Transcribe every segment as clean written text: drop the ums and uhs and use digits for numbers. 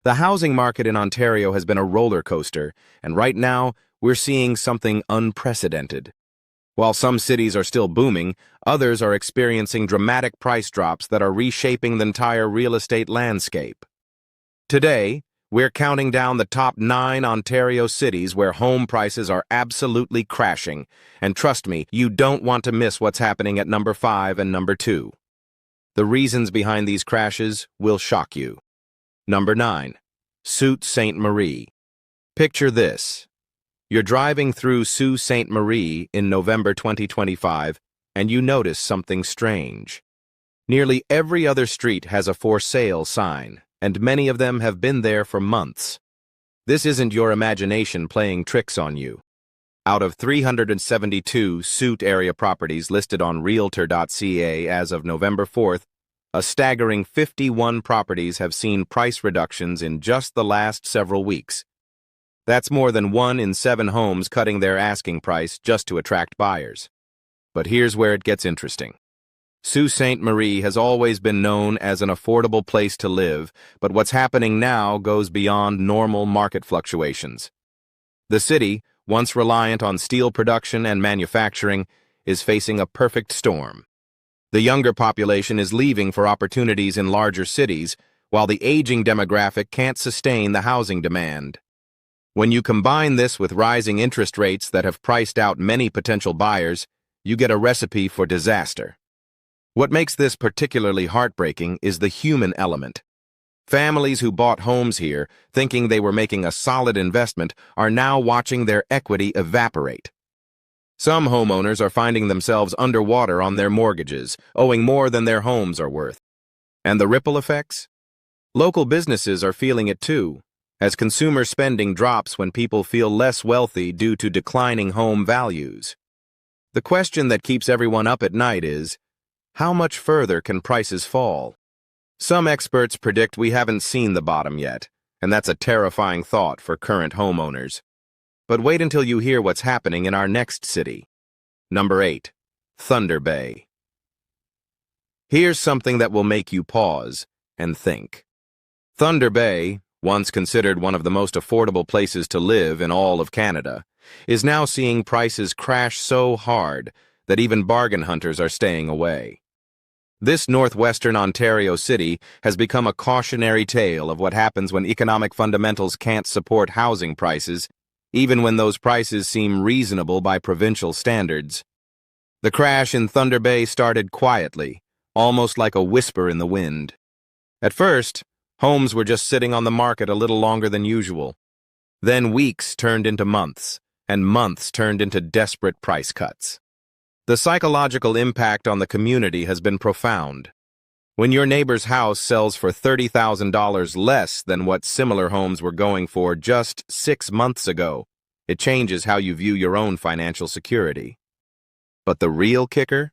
The housing market in Ontario has been a roller coaster, and right now, we're seeing something unprecedented. While some cities are still booming, others are experiencing dramatic price drops that are reshaping the entire real estate landscape. Today, we're counting down the top 9 Ontario cities where home prices are absolutely crashing, and trust me, you don't want to miss what's happening at number 5 and number 2. The reasons behind these crashes will shock you. Number 9. Sault Ste. Marie. Picture this. You're driving through Sault Ste. Marie in November 2025, and you notice something strange. Nearly every other street has a for sale sign, and many of them have been there for months. This isn't your imagination playing tricks on you. Out of 372 Sault area properties listed on Realtor.ca as of November 4th, a staggering 51 properties have seen price reductions in just the last several weeks. That's more than 1 in 7 homes cutting their asking price just to attract buyers. But here's where it gets interesting. Sault Ste. Marie has always been known as an affordable place to live, but what's happening now goes beyond normal market fluctuations. The city, once reliant on steel production and manufacturing, is facing a perfect storm. The younger population is leaving for opportunities in larger cities, while the aging demographic can't sustain the housing demand. When you combine this with rising interest rates that have priced out many potential buyers, you get a recipe for disaster. What makes this particularly heartbreaking is the human element. Families who bought homes here, thinking they were making a solid investment, are now watching their equity evaporate. Some homeowners are finding themselves underwater on their mortgages, owing more than their homes are worth. And the ripple effects? Local businesses are feeling it too, as consumer spending drops when people feel less wealthy due to declining home values. The question that keeps everyone up at night is, how much further can prices fall? Some experts predict we haven't seen the bottom yet, and that's a terrifying thought for current homeowners. But wait until you hear what's happening in our next city. Number 8. Thunder Bay. Here's something that will make you pause and think. Thunder Bay, once considered one of the most affordable places to live in all of Canada, is now seeing prices crash so hard that even bargain hunters are staying away. This northwestern Ontario city has become a cautionary tale of what happens when economic fundamentals can't support housing prices, even when those prices seem reasonable by provincial standards. The crash in Thunder Bay started quietly, almost like a whisper in the wind. At first, homes were just sitting on the market a little longer than usual. Then weeks turned into months, and months turned into desperate price cuts. The psychological impact on the community has been profound. When your neighbor's house sells for $30,000 less than what similar homes were going for just 6 months ago, it changes how you view your own financial security. But the real kicker?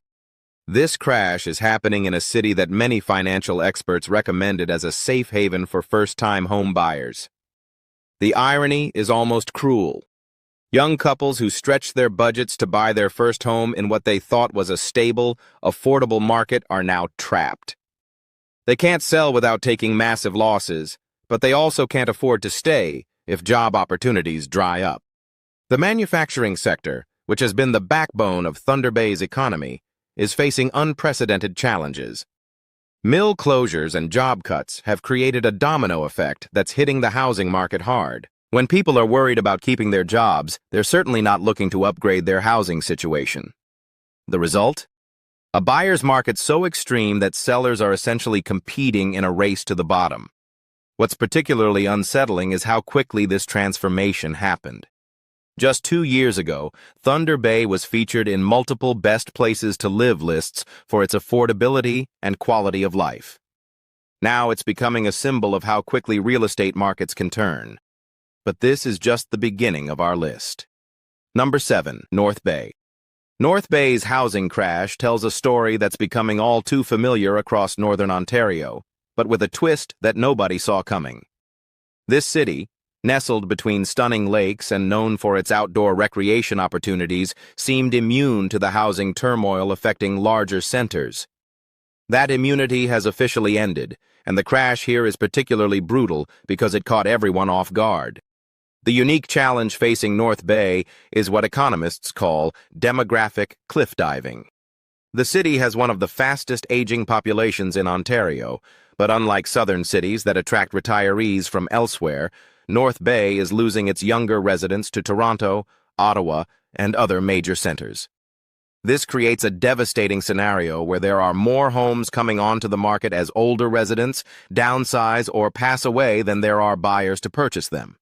This crash is happening in a city that many financial experts recommended as a safe haven for first-time home buyers. The irony is almost cruel. Young couples who stretched their budgets to buy their first home in what they thought was a stable, affordable market are now trapped. They can't sell without taking massive losses, but they also can't afford to stay if job opportunities dry up. The manufacturing sector, which has been the backbone of Thunder Bay's economy, is facing unprecedented challenges. Mill closures and job cuts have created a domino effect that's hitting the housing market hard. When people are worried about keeping their jobs, they're certainly not looking to upgrade their housing situation. The result? A buyer's market so extreme that sellers are essentially competing in a race to the bottom. What's particularly unsettling is how quickly this transformation happened. Just 2 years ago, Thunder Bay was featured in multiple best places to live lists for its affordability and quality of life. Now it's becoming a symbol of how quickly real estate markets can turn. But this is just the beginning of our list. Number 7. North Bay. North Bay's housing crash tells a story that's becoming all too familiar across northern Ontario, but with a twist that nobody saw coming. This city, nestled between stunning lakes and known for its outdoor recreation opportunities, seemed immune to the housing turmoil affecting larger centers. That immunity has officially ended, and the crash here is particularly brutal because it caught everyone off guard. The unique challenge facing North Bay is what economists call demographic cliff diving. The city has one of the fastest aging populations in Ontario, but unlike southern cities that attract retirees from elsewhere, North Bay is losing its younger residents to Toronto, Ottawa, and other major centers. This creates a devastating scenario where there are more homes coming onto the market as older residents downsize or pass away than there are buyers to purchase them.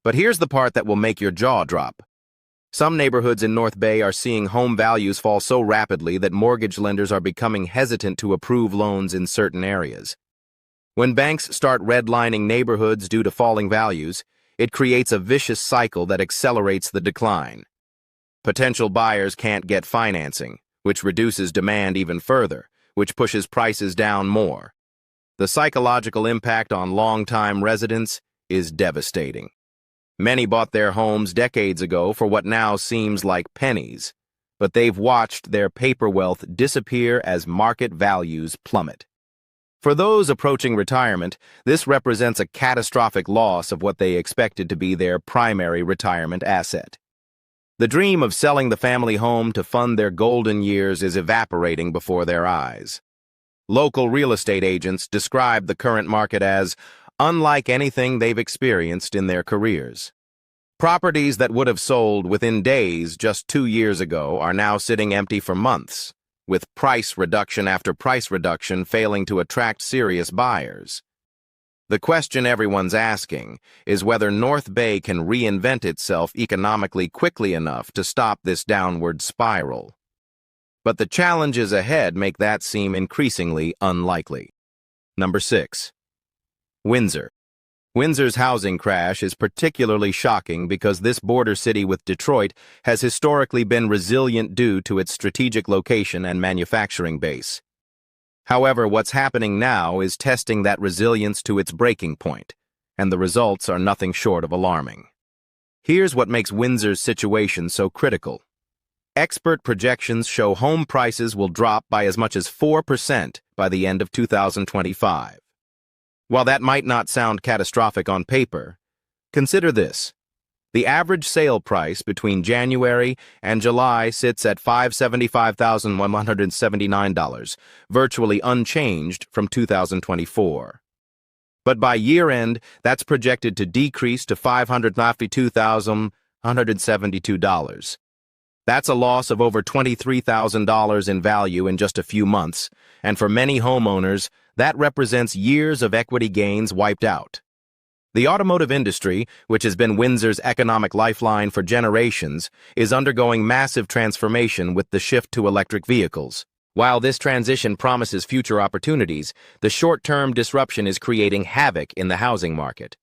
But here's the part that will make your jaw drop. Some neighborhoods in North Bay are seeing home values fall so rapidly that mortgage lenders are becoming hesitant to approve loans in certain areas. When banks start redlining neighborhoods due to falling values, it creates a vicious cycle that accelerates the decline. Potential buyers can't get financing, which reduces demand even further, which pushes prices down more. The psychological impact on long-time residents is devastating. Many bought their homes decades ago for what now seems like pennies, but they've watched their paper wealth disappear as market values plummet. For those approaching retirement, this represents a catastrophic loss of what they expected to be their primary retirement asset. The dream of selling the family home to fund their golden years is evaporating before their eyes. Local real estate agents describe the current market as unlike anything they've experienced in their careers. Properties that would have sold within days just 2 years ago are now sitting empty for months, with price reduction after price reduction failing to attract serious buyers. The question everyone's asking is whether North Bay can reinvent itself economically quickly enough to stop this downward spiral. But the challenges ahead make that seem increasingly unlikely. Number 6. Windsor. Windsor's housing crash is particularly shocking because this border city with Detroit has historically been resilient due to its strategic location and manufacturing base. However, what's happening now is testing that resilience to its breaking point, and the results are nothing short of alarming. Here's what makes Windsor's situation so critical. Expert projections show home prices will drop by as much as 4% by the end of 2025. While that might not sound catastrophic on paper, consider this. The average sale price between January and July sits at $575,179, virtually unchanged from 2024. But by year-end, that's projected to decrease to $592,172. That's a loss of over $23,000 in value in just a few months, and for many homeowners, that represents years of equity gains wiped out. The automotive industry, which has been Windsor's economic lifeline for generations, is undergoing massive transformation with the shift to electric vehicles. While this transition promises future opportunities, the short-term disruption is creating havoc in the housing market.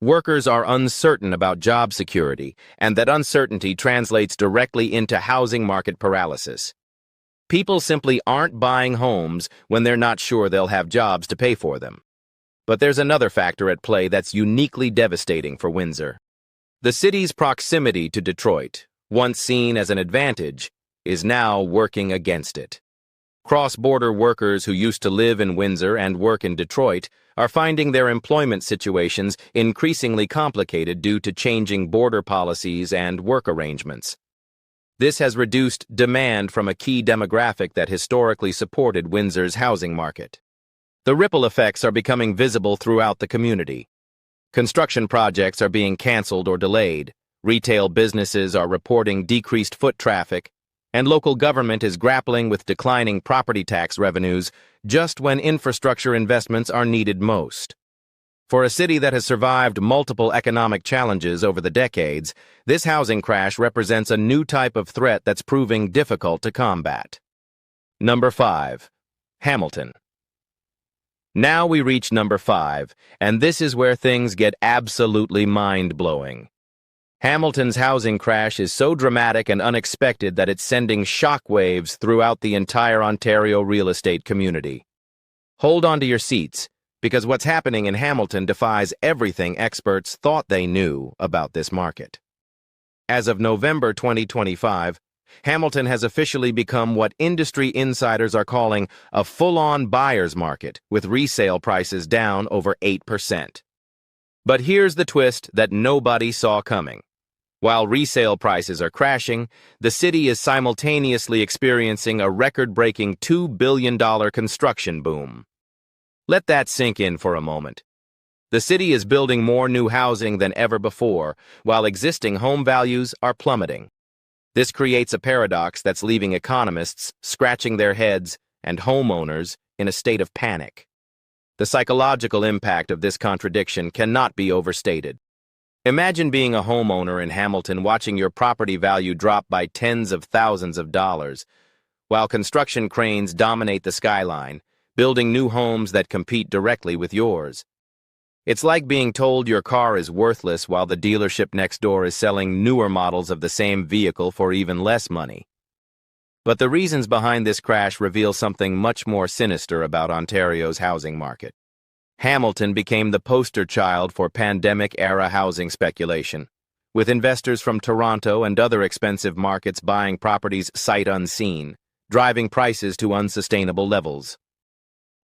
Workers are uncertain about job security, and that uncertainty translates directly into housing market paralysis. People simply aren't buying homes when they're not sure they'll have jobs to pay for them. But there's another factor at play that's uniquely devastating for Windsor. The city's proximity to Detroit, once seen as an advantage, is now working against it. Cross-border workers who used to live in Windsor and work in Detroit are finding their employment situations increasingly complicated due to changing border policies and work arrangements. This has reduced demand from a key demographic that historically supported Windsor's housing market. The ripple effects are becoming visible throughout the community. Construction projects are being canceled or delayed, retail businesses are reporting decreased foot traffic, and local government is grappling with declining property tax revenues just when infrastructure investments are needed most. For a city that has survived multiple economic challenges over the decades, this housing crash represents a new type of threat that's proving difficult to combat. Number 5. Hamilton. Now we reach number 5, and this is where things get absolutely mind-blowing. Hamilton's housing crash is so dramatic and unexpected that it's sending shockwaves throughout the entire Ontario real estate community. Hold on to your seats, because what's happening in Hamilton defies everything experts thought they knew about this market. As of November 2025, Hamilton has officially become what industry insiders are calling a full-on buyer's market, with resale prices down over 8%. But here's the twist that nobody saw coming. While resale prices are crashing, the city is simultaneously experiencing a record-breaking $2 billion construction boom. Let that sink in for a moment. The city is building more new housing than ever before, while existing home values are plummeting. This creates a paradox that's leaving economists scratching their heads and homeowners in a state of panic. The psychological impact of this contradiction cannot be overstated. Imagine being a homeowner in Hamilton watching your property value drop by tens of thousands of dollars, while construction cranes dominate the skyline, building new homes that compete directly with yours. It's like being told your car is worthless while the dealership next door is selling newer models of the same vehicle for even less money. But the reasons behind this crash reveal something much more sinister about Ontario's housing market. Hamilton became the poster child for pandemic-era housing speculation, with investors from Toronto and other expensive markets buying properties sight unseen, driving prices to unsustainable levels.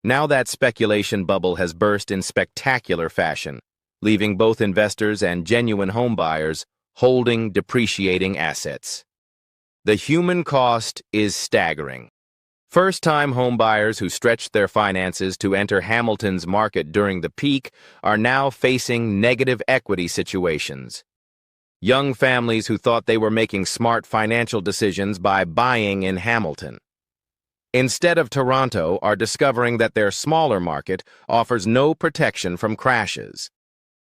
Now that speculation bubble has burst in spectacular fashion, leaving both investors and genuine homebuyers holding depreciating assets. The human cost is staggering. First-time homebuyers who stretched their finances to enter Hamilton's market during the peak are now facing negative equity situations. Young families who thought they were making smart financial decisions by buying in Hamilton, instead of Toronto, are discovering that their smaller market offers no protection from crashes.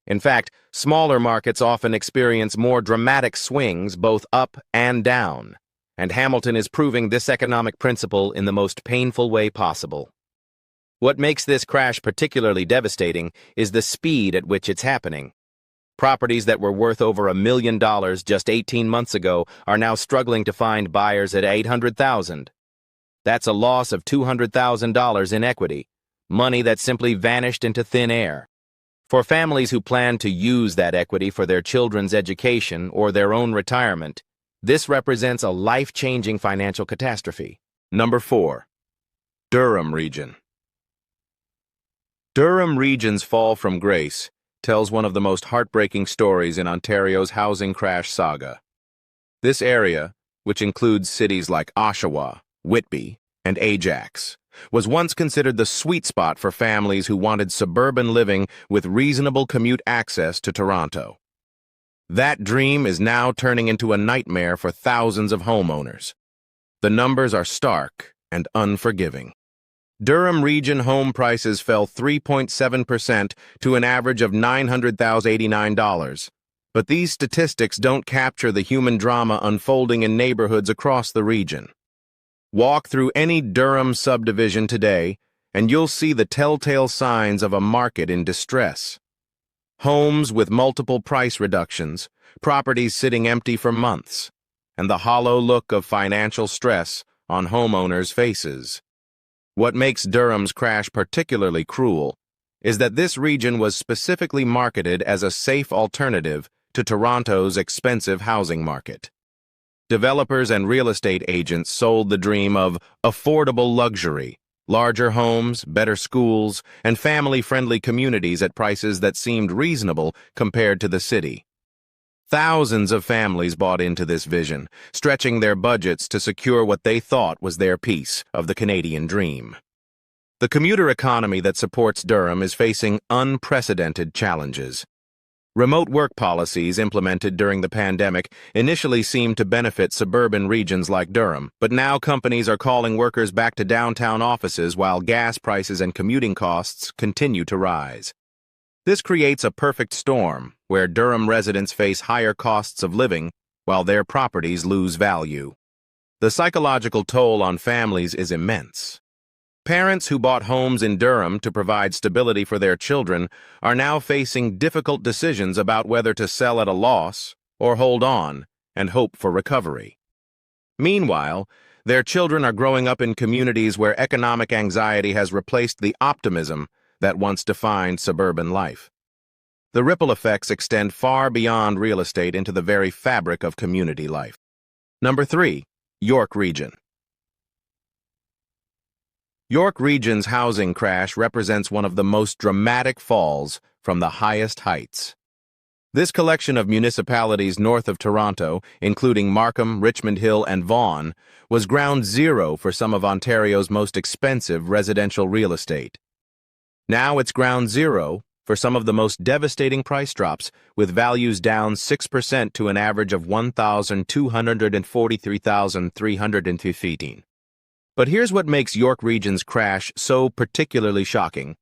In fact, smaller markets often experience more dramatic swings both up and down, and Hamilton is proving this economic principle in the most painful way possible. What makes this crash particularly devastating is the speed at which it's happening. Properties that were worth over $1 million just 18 months ago are now struggling to find buyers at $800,000. That's a loss of $200,000 in equity, money that simply vanished into thin air. For families who plan to use that equity for their children's education or their own retirement, this represents a life-changing financial catastrophe. Number 4. Durham Region. Durham Region's fall from grace tells one of the most heartbreaking stories in Ontario's housing crash saga. This area, which includes cities like Oshawa, Whitby, and Ajax, was once considered the sweet spot for families who wanted suburban living with reasonable commute access to Toronto. That dream is now turning into a nightmare for thousands of homeowners. The numbers are stark and unforgiving. Durham Region home prices fell 3.7% to an average of $900,089. But these statistics don't capture the human drama unfolding in neighborhoods across the region. Walk through any Durham subdivision today, and you'll see the telltale signs of a market in distress. Homes with multiple price reductions, properties sitting empty for months, and the hollow look of financial stress on homeowners' faces. What makes Durham's crash particularly cruel is that this region was specifically marketed as a safe alternative to Toronto's expensive housing market. Developers and real estate agents sold the dream of affordable luxury, larger homes, better schools, and family-friendly communities at prices that seemed reasonable compared to the city. Thousands of families bought into this vision, stretching their budgets to secure what they thought was their piece of the Canadian dream. The commuter economy that supports Durham is facing unprecedented challenges. Remote work policies implemented during the pandemic initially seemed to benefit suburban regions like Durham, but now companies are calling workers back to downtown offices while gas prices and commuting costs continue to rise. This creates a perfect storm where Durham residents face higher costs of living while their properties lose value. The psychological toll on families is immense. Parents who bought homes in Durham to provide stability for their children are now facing difficult decisions about whether to sell at a loss or hold on and hope for recovery. Meanwhile, their children are growing up in communities where economic anxiety has replaced the optimism that once defined suburban life. The ripple effects extend far beyond real estate into the very fabric of community life. Number 3. York Region. York Region's housing crash represents one of the most dramatic falls from the highest heights. This collection of municipalities north of Toronto, including Markham, Richmond Hill, and Vaughan, was ground zero for some of Ontario's most expensive residential real estate. Now it's ground zero for some of the most devastating price drops, with values down 6% to an average of $1,243,315. But here's what makes York Region's crash so particularly shocking.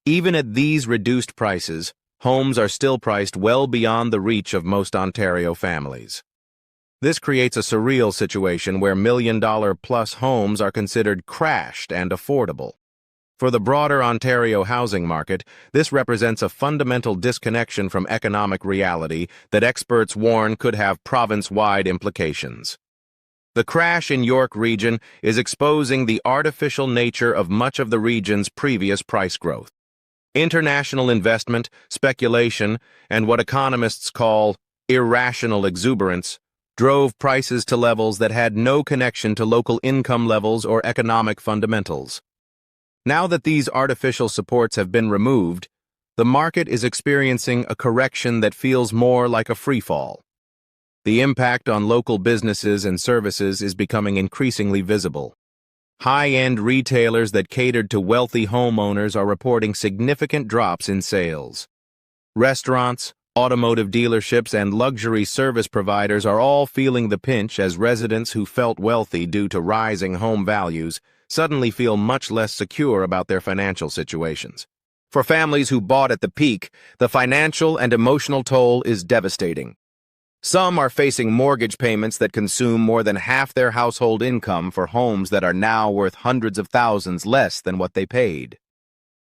Even at these reduced prices, homes are still priced well beyond the reach of most Ontario families. This creates a surreal situation where million-dollar-plus homes are considered crashed and affordable. For the broader Ontario housing market, this represents a fundamental disconnection from economic reality that experts warn could have province-wide implications. The crash in York Region is exposing the artificial nature of much of the region's previous price growth. International investment, speculation, and what economists call irrational exuberance drove prices to levels that had no connection to local income levels or economic fundamentals. Now that these artificial supports have been removed, the market is experiencing a correction that feels more like a freefall. The impact on local businesses and services is becoming increasingly visible. High-end retailers that catered to wealthy homeowners are reporting significant drops in sales. Restaurants, automotive dealerships, and luxury service providers are all feeling the pinch as residents who felt wealthy due to rising home values suddenly feel much less secure about their financial situations. For families who bought at the peak, the financial and emotional toll is devastating. Some are facing mortgage payments that consume more than half their household income for homes that are now worth hundreds of thousands less than what they paid.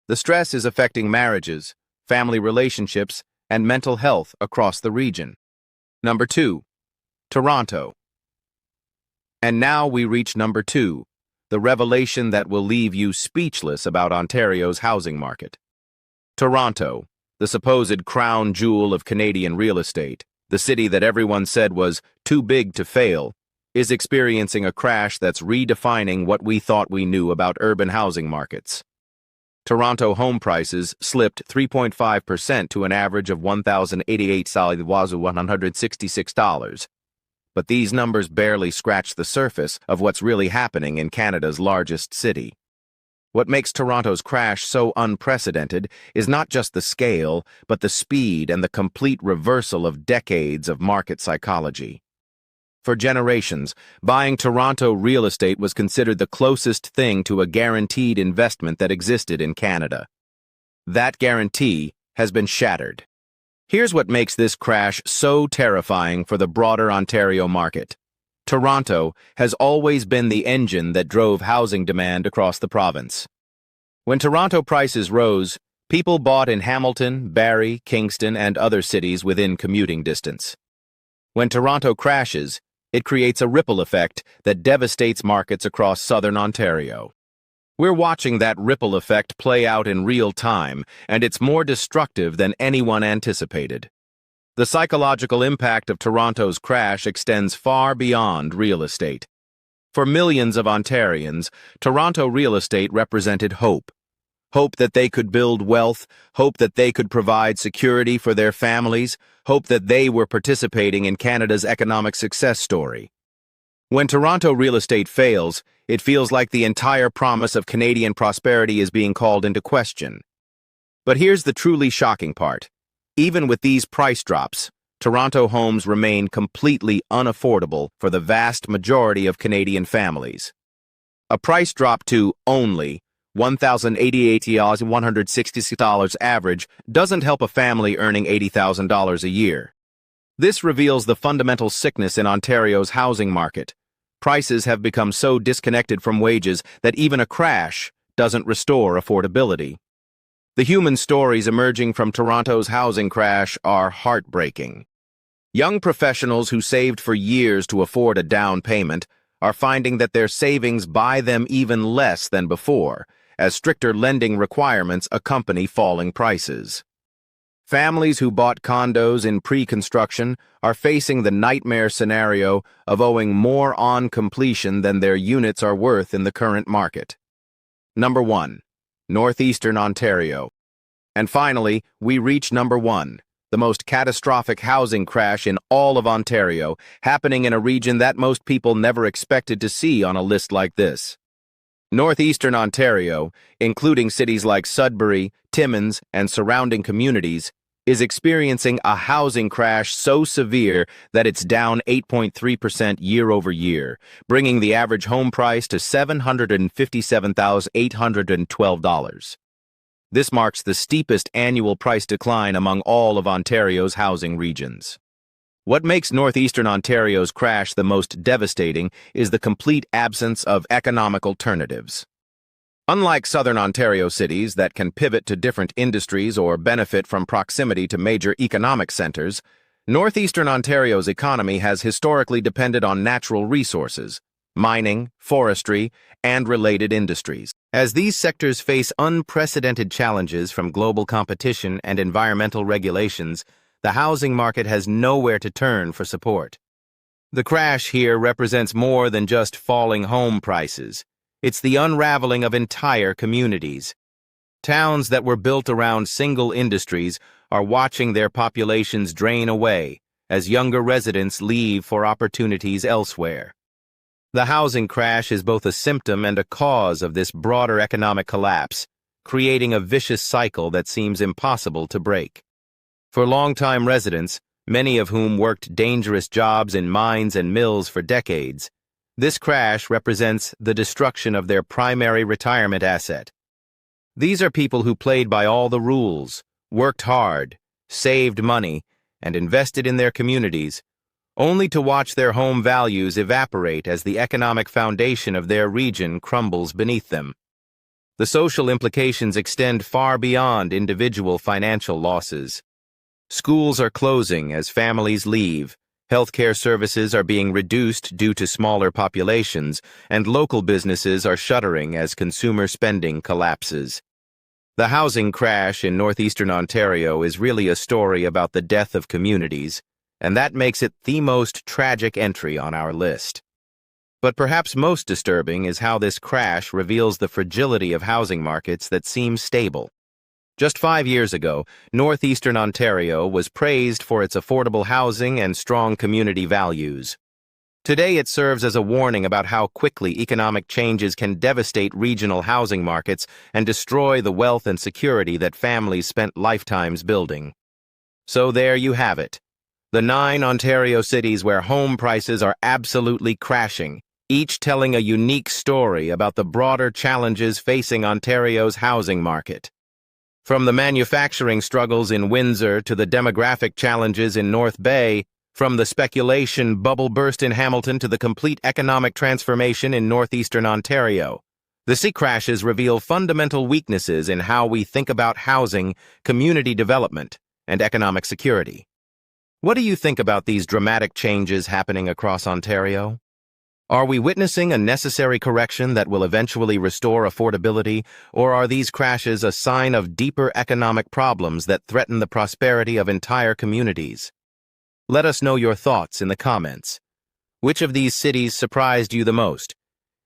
The stress is affecting marriages, family relationships, and mental health across the region. Number 2. Toronto. And now we reach number 2, the revelation that will leave you speechless about Ontario's housing market. Toronto, the supposed crown jewel of Canadian real estate, the city that everyone said was too big to fail, is experiencing a crash that's redefining what we thought we knew about urban housing markets. Toronto home prices slipped 3.5% to an average of $1,088,166. But these numbers barely scratch the surface of what's really happening in Canada's largest city. What makes Toronto's crash so unprecedented is not just the scale, but the speed and the complete reversal of decades of market psychology. For generations, buying Toronto real estate was considered the closest thing to a guaranteed investment that existed in Canada. That guarantee has been shattered. Here's what makes this crash so terrifying for the broader Ontario market. Toronto has always been the engine that drove housing demand across the province. When Toronto prices rose, people bought in Hamilton, Barrie, Kingston, and other cities within commuting distance. When Toronto crashes, it creates a ripple effect that devastates markets across southern Ontario. We're watching that ripple effect play out in real time, and it's more destructive than anyone anticipated. The psychological impact of Toronto's crash extends far beyond real estate. For millions of Ontarians, Toronto real estate represented hope. Hope that they could build wealth, hope that they could provide security for their families, hope that they were participating in Canada's economic success story. When Toronto real estate fails, it feels like the entire promise of Canadian prosperity is being called into question. But here's the truly shocking part. Even with these price drops, Toronto homes remain completely unaffordable for the vast majority of Canadian families. A price drop to only $1,088,166 average doesn't help a family earning $80,000 a year. This reveals the fundamental sickness in Ontario's housing market. Prices have become so disconnected from wages that even a crash doesn't restore affordability. The human stories emerging from Toronto's housing crash are heartbreaking. Young professionals who saved for years to afford a down payment are finding that their savings buy them even less than before, as stricter lending requirements accompany falling prices. Families who bought condos in pre-construction are facing the nightmare scenario of owing more on completion than their units are worth in the current market. Number 1. Northeastern Ontario. And finally, we reach number 1, the most catastrophic housing crash in all of Ontario, happening in a region that most people never expected to see on a list like this. Northeastern Ontario, including cities like Sudbury, Timmins, and surrounding communities, is experiencing a housing crash so severe that it's down 8.3% year over year, bringing the average home price to $757,812. This marks the steepest annual price decline among all of Ontario's housing regions. What makes Northeastern Ontario's crash the most devastating is the complete absence of economic alternatives. Unlike Southern Ontario cities that can pivot to different industries or benefit from proximity to major economic centers, Northeastern Ontario's economy has historically depended on natural resources, mining, forestry, and related industries. As these sectors face unprecedented challenges from global competition and environmental regulations, the housing market has nowhere to turn for support. The crash here represents more than just falling home prices. It's the unraveling of entire communities. Towns that were built around single industries are watching their populations drain away as younger residents leave for opportunities elsewhere. The housing crash is both a symptom and a cause of this broader economic collapse, creating a vicious cycle that seems impossible to break. For longtime residents, many of whom worked dangerous jobs in mines and mills for decades, this crash represents the destruction of their primary retirement asset. These are people who played by all the rules, worked hard, saved money, and invested in their communities, only to watch their home values evaporate as the economic foundation of their region crumbles beneath them. The social implications extend far beyond individual financial losses. Schools are closing as families leave, healthcare services are being reduced due to smaller populations, and local businesses are shuttering as consumer spending collapses. The housing crash in Northeastern Ontario is really a story about the death of communities, and that makes it the most tragic entry on our list. But perhaps most disturbing is how this crash reveals the fragility of housing markets that seem stable. Just 5 years ago, Northeastern Ontario was praised for its affordable housing and strong community values. Today it serves as a warning about how quickly economic changes can devastate regional housing markets and destroy the wealth and security that families spent lifetimes building. So there you have it. The 9 Ontario cities where home prices are absolutely crashing, each telling a unique story about the broader challenges facing Ontario's housing market. From the manufacturing struggles in Windsor to the demographic challenges in North Bay, from the speculation bubble burst in Hamilton to the complete economic transformation in Northeastern Ontario, the sea crashes reveal fundamental weaknesses in how we think about housing, community development, and economic security. What do you think about these dramatic changes happening across Ontario? Are we witnessing a necessary correction that will eventually restore affordability, or are these crashes a sign of deeper economic problems that threaten the prosperity of entire communities? Let us know your thoughts in the comments. Which of these cities surprised you the most?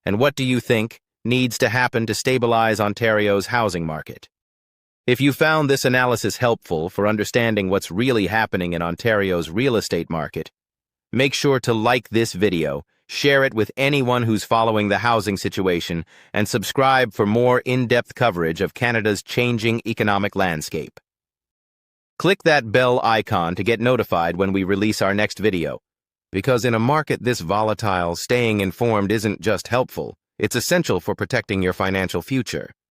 And what do you think needs to happen to stabilize Ontario's housing market? If you found this analysis helpful for understanding what's really happening in Ontario's real estate market, make sure to like this video, share it with anyone who's following the housing situation, and subscribe for more in-depth coverage of Canada's changing economic landscape. Click that bell icon to get notified when we release our next video, because in a market this volatile, staying informed isn't just helpful, it's essential for protecting your financial future.